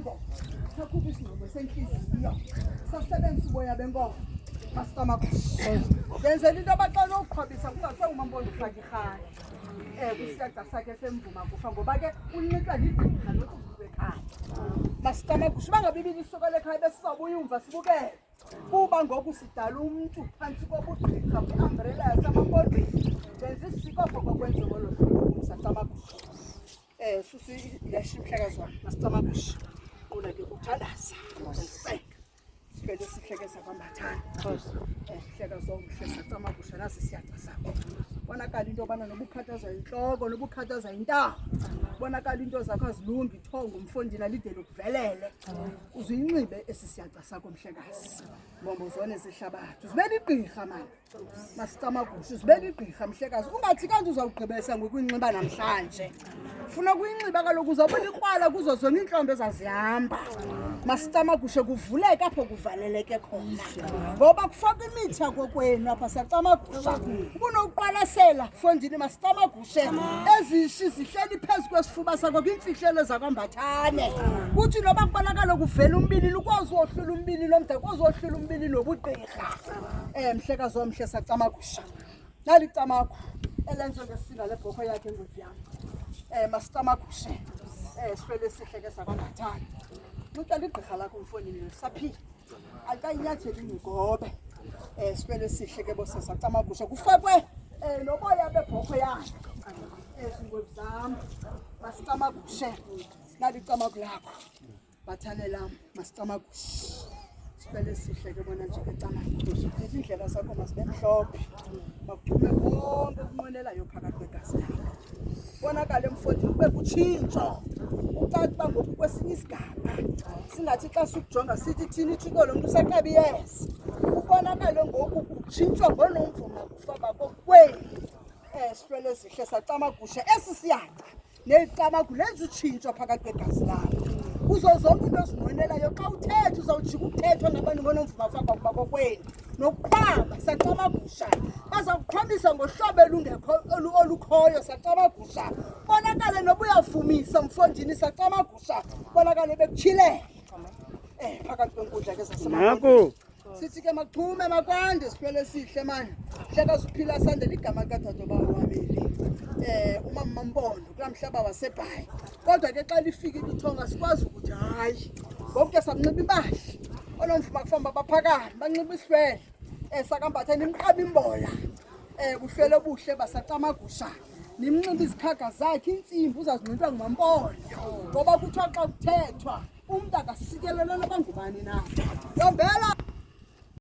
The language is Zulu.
sonke sakhupha isinqumo senhliziyo sasebenza uboya benkomo masitamakusha yenzela into abaqala ukuqhwabisa kungathiwa umambondo ufaka ihali kwisicada sakhe semvuma kufa ngoba ke unikwa ligqirha lokuvula ekhaya masitamakusha bangabibili isokole ekhaya besizobuya umva sibukele kuba ngoku sidala umuntu phansi kobugqirha kwi-umbrella yasemambondweni benza isikopho kokwenza ngolo hlobo masitamakusha susi yashi mhlekazi wami masitamakusha una ke kuthandaza sivele sihlekeza kwambathana mhlekazi omhle satamakusha nasi siyada sakho bonakala into obana nobukhathaza inhloko nobukhathaza intamo bonakala into zakho azilungi ithongo umfondini alide lokuvelele uzuyinxibe esisiyaca sakho mhlekazi bombozone zehlabathi uzibele igqirha manje masitamakusha uzibele igqirha mhlekazi ungathi kanti uzawugqibesa ngokunxiba namhlanje ufuna kuyinxiba kaloku uzawubona ikrwala kuzo zona inhlombe ezazihamba masitamakusha kuvuleka apho kuvaleleke khona ngoba kufaka imithi yakokwenu apha sacamagusha ubunokuqwalasela fondini masitamakushe ezishi zihleli phezu kwesifuba sakho kwimfihlelo zakwambathane kuthi noba kubonakala kuvela umbili ukwazi uyohlula umbili lomda kwazi uyohlula umbili nobugqirha mhlekazi omhle sacamagusha nali camakho elenzo ngesinga lebhokho yakhe engwevu yami masitamakushe sifele sihleke sakwambathane ucela igqirha lakho umfonini saphila akayinyatheli ingobe sifele sihleke bosesacamagusha kufakwe noboya bebhokho yakhe ezingwevu zami masicamagushe nali camako lakho bathane lami masicamagushe sifele sihleke bona njengecamagusha izindlela zakho masibe mhlophe bakuchume konke ukunqwenelayo phakathi kwegazi lakho bonakala emfondini kube kutshintsho ucathi uba ngoku kwesinye isigaba singathi xa sukujonga sithi thina ithiko lo mntu usaqabiyeza ubonakale ngoku kutshintshwa ngonomvuma kufaba kokwenu sifele sihle sacamagusha esi siyaca necamagu lenza utshintshwa phakathi kwegazi lakho kuzo zonke into ezinqwenelayo xa uthetha uzawujika ukuthethwa ngabantu ngonomvuma ufaba kuba kokwenu nokuqhwaba sacamagusha baza kuqhwabisa ngohlobo elungekho olukhoyo sacamagusha bonakale noba uyavumisa mfondini sacamagusha bonakale bekutshile phakathi kwenkundla ke zasemako sithi ke maxhume makwande sifele sihle manje hlekazi uphila sandela igama kadade bawameli umama Mpondo kulamhlaba wasebhayi kodwa ke xa lifika ithonga sikwazi ukuthi hayi ngoku ke sakunxiba impahla onomvuma kufamba baphakama banxiba isihlwele sakambatha nimqaba imbola kuhlwele obuhle basacamagusha nimnxiba izikhaga zakhe intsimbi uzazinxiba ngumampondo ngoba kuthiwa xa kuthethwa umuntu akasikelelana abangubani na yombe